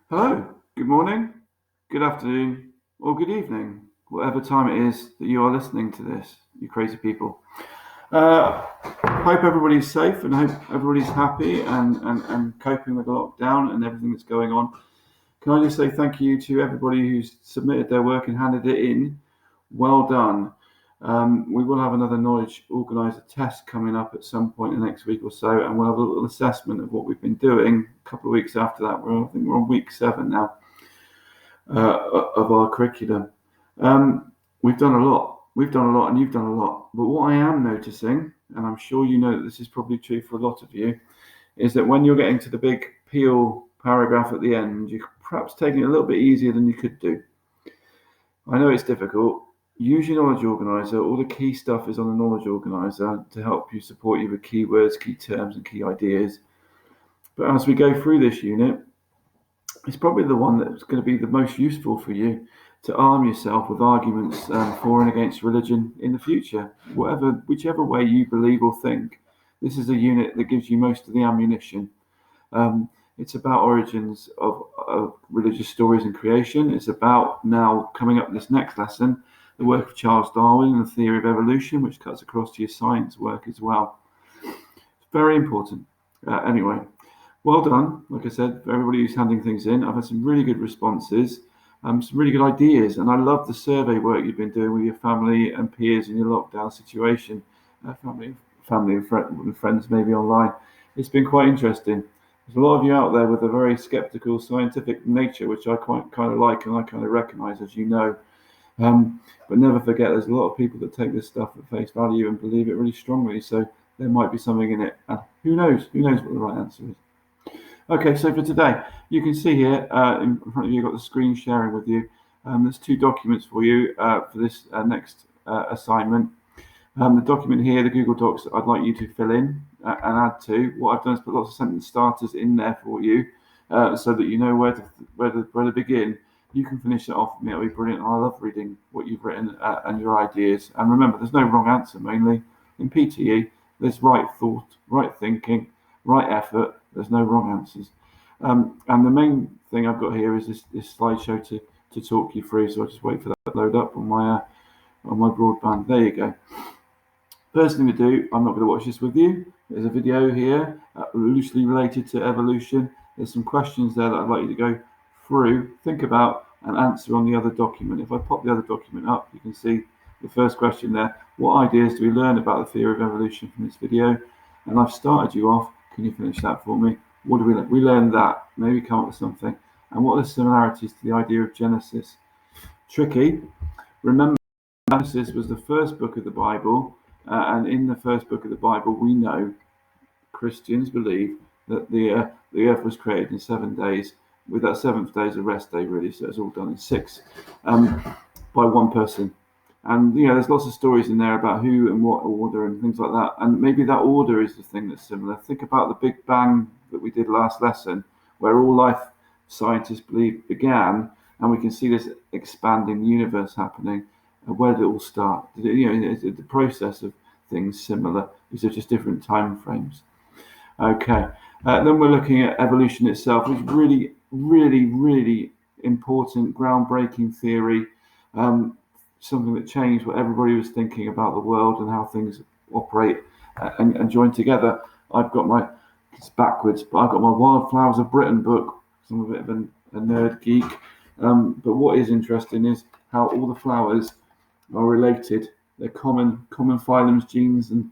Hello, good morning, good afternoon, or good evening, whatever time it is that you are listening to this, you crazy people. Hope everybody's safe and hope everybody's happy and coping with the lockdown and everything that's going on. Can I just say thank you to everybody who's submitted their work and handed it in? Well done. We will have another knowledge organiser test coming up at some point in the next week or so, and we'll have a little assessment of what we've been doing a couple of weeks after that. I think we're on week 7 now of our curriculum. We've done a lot. We've done a lot, and you've done a lot. But what I am noticing, and I'm sure you know that this is probably true for a lot of you, is that when you're getting to the big Peel paragraph at the end, you're perhaps taking it a little bit easier than you could do. I know it's difficult. Use your knowledge organizer. All the key stuff is on the knowledge organizer to help you support you with keywords, key terms, and key ideas. But as we go through this unit, it's probably the one that's going to be the most useful for you to arm yourself with arguments for and against religion in the future. Whichever way you believe or think, this is a unit that gives you most of the ammunition. It's about origins of religious stories and creation. It's about now coming up this next lesson, the work of Charles Darwin and the theory of evolution, which cuts across to your science work as well. It's very important. Anyway, well done, like I said, for everybody who's handing things in. I've had some really good responses, some really good ideas, and I love the survey work you've been doing with your family and peers in your lockdown situation, family and friends maybe online. It's been quite interesting. There's a lot of you out there with a very skeptical scientific nature, which I quite kind of like and I kind of recognise, as you know. But never forget, there's a lot of people that take this stuff at face value and believe it really strongly. So there might be something in it. And who knows? Who knows what the right answer is? Okay, so for today, you can see here in front of you, you've got the screen sharing with you. There's 2 documents for you for this next assignment. The document here, the Google Docs, I'd like you to fill in and add to. What I've done is put lots of sentence starters in there for you, so that you know where to begin. You can finish it off for me. It'll be brilliant. I love reading what you've written and your ideas. And remember, there's no wrong answer. Mainly in PTE, there's right thought, right thinking, right effort. There's no wrong answers. And the main thing I've got here is this slideshow to talk you through. So I'll just wait for that to load up on my broadband. There you go. First thing to do, I'm not going to watch this with you. There's a video here loosely related to evolution. There's some questions there that I'd like you to go through, think about, and answer on the other document. If I pop the other document up, you can see the first question there. What ideas do we learn about the theory of evolution from this video? And I've started you off. Can you finish that for me? What do we learn? We learned that. Maybe come up with something. And what are the similarities to the idea of Genesis? Tricky. Remember, Genesis was the first book of the Bible. And in the first book of the Bible, we know Christians believe that the earth was created in 7 days, with that 7th day as a rest day, really. So it's all done in 6 by one person. And there's lots of stories in there about who and what order and things like that. And maybe that order is the thing that's similar. Think about the Big Bang that we did last lesson, where all life scientists believe began, and we can see this expanding universe happening. Where did it all start? Is the process of things similar? These are just different time frames. Okay. Then we're looking at evolution itself, which is really, really, really important, groundbreaking theory. Something that changed what everybody was thinking about the world and how things operate and join together. It's backwards, but I've got my Wildflowers of Britain book. I'm a bit of a nerd geek. But what is interesting is how all the flowers are related. They're common phylums, genes, and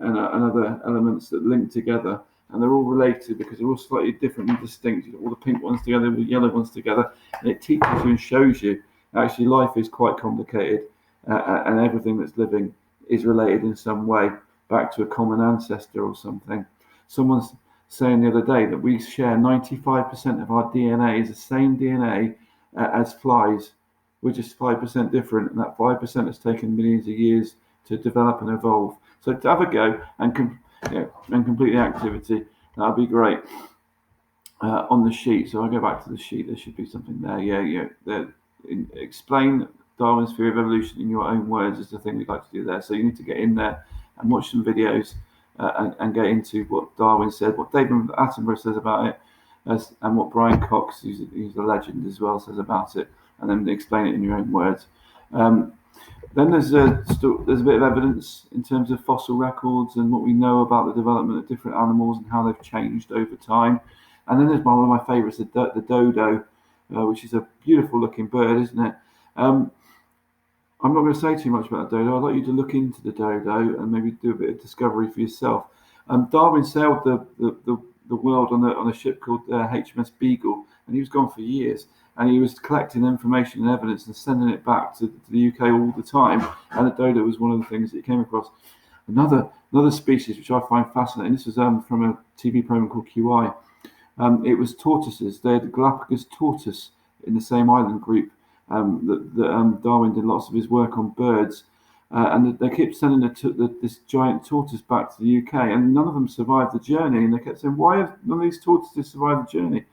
other elements that link together. And they're all related because they're all slightly different and distinct. You got all the pink ones together, the yellow ones together. And it teaches you and shows you actually life is quite complicated, and everything that's living is related in some way back to a common ancestor or something. Someone's saying the other day that we share 95% of our DNA is the same DNA as flies. We're just 5% different, and that 5% has taken millions of years to develop and evolve. So to have a go and complete the activity, that'd be great. On the sheet, so I'll go back to the sheet. There should be something there. Explain Darwin's theory of evolution in your own words is the thing we'd like to do there. So you need to get in there and watch some videos and get into what Darwin said, what David Attenborough says about it, and what Brian Cox, who's a legend as well, says about it, and then explain it in your own words. Then there's a bit of evidence in terms of fossil records and what we know about the development of different animals and how they've changed over time. And then there's one of my favourites, the dodo, which is a beautiful looking bird, isn't it? I'm not going to say too much about dodo. I'd like you to look into the dodo and maybe do a bit of discovery for yourself. Darwin sailed the world on a ship called HMS Beagle, and he was gone for years. And he was collecting information and evidence and sending it back to the UK all the time. And the dodo was one of the things that he came across. Another species which I find fascinating. This was from a TV program called QI. It was tortoises. They had the Galapagos tortoise in the same island group. Darwin did lots of his work on birds, and they kept sending this giant tortoise back to the UK, and none of them survived the journey. And they kept saying, "Why have none of these tortoises survived the journey?"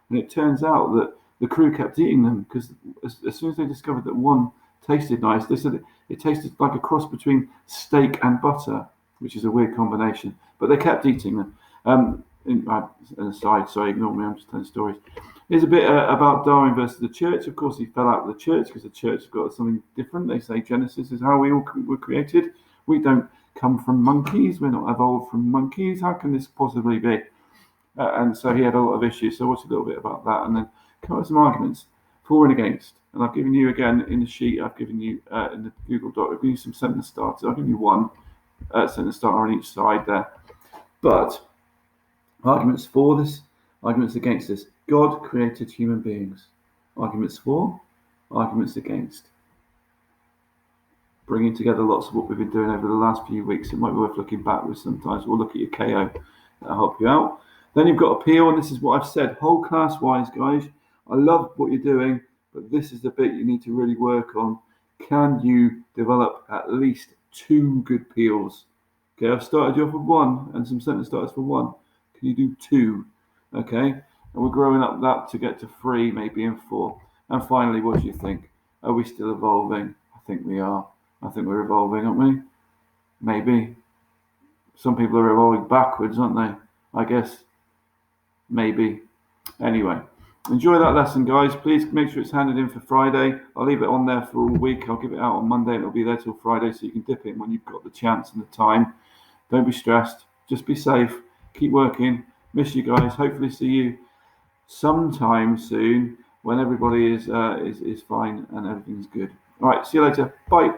And it turns out that the crew kept eating them because as soon as they discovered that one tasted nice, they said it tasted like a cross between steak and butter, which is a weird combination. But they kept eating them. An aside, sorry, ignore me. I'm just telling stories. Here's a bit about Darwin versus the church. Of course, he fell out with the church because the church has got something different. They say Genesis is how we all were created. We don't come from monkeys. We're not evolved from monkeys. How can this possibly be? And so he had a lot of issues. So watch a little bit about that and then come up with some arguments for and against. And I've given you, again, in the sheet, I've given you, in the Google Doc, I've given you some sentence starters. I'll give you one sentence starter on each side there. But arguments for this, arguments against this. God created human beings. Arguments for, arguments against. Bringing together lots of what we've been doing over the last few weeks. It might be worth looking backwards sometimes. We'll look at your KO. That'll help you out. Then you've got appeal, and this is what I've said, whole class wise, guys. I love what you're doing, but this is the bit you need to really work on. Can you develop at least 2 good peels? Okay, I've started you off with 1 and some sentence starters for 1. Can you do 2? Okay, and we're growing up that to get to 3, maybe, and 4. And finally, what do you think? Are we still evolving? I think we are. I think we're evolving, aren't we? Maybe. Some people are evolving backwards, aren't they? I guess. Maybe. Anyway, enjoy that lesson, guys. Please make sure it's handed in for Friday. I'll leave it on there for all week. I'll give it out on Monday and it'll be there till Friday, so you can dip it when you've got the chance and the time. Don't be stressed. Just be safe. Keep working. Miss you guys. Hopefully see you sometime soon when everybody is fine and everything's good. All right, see you later. Bye.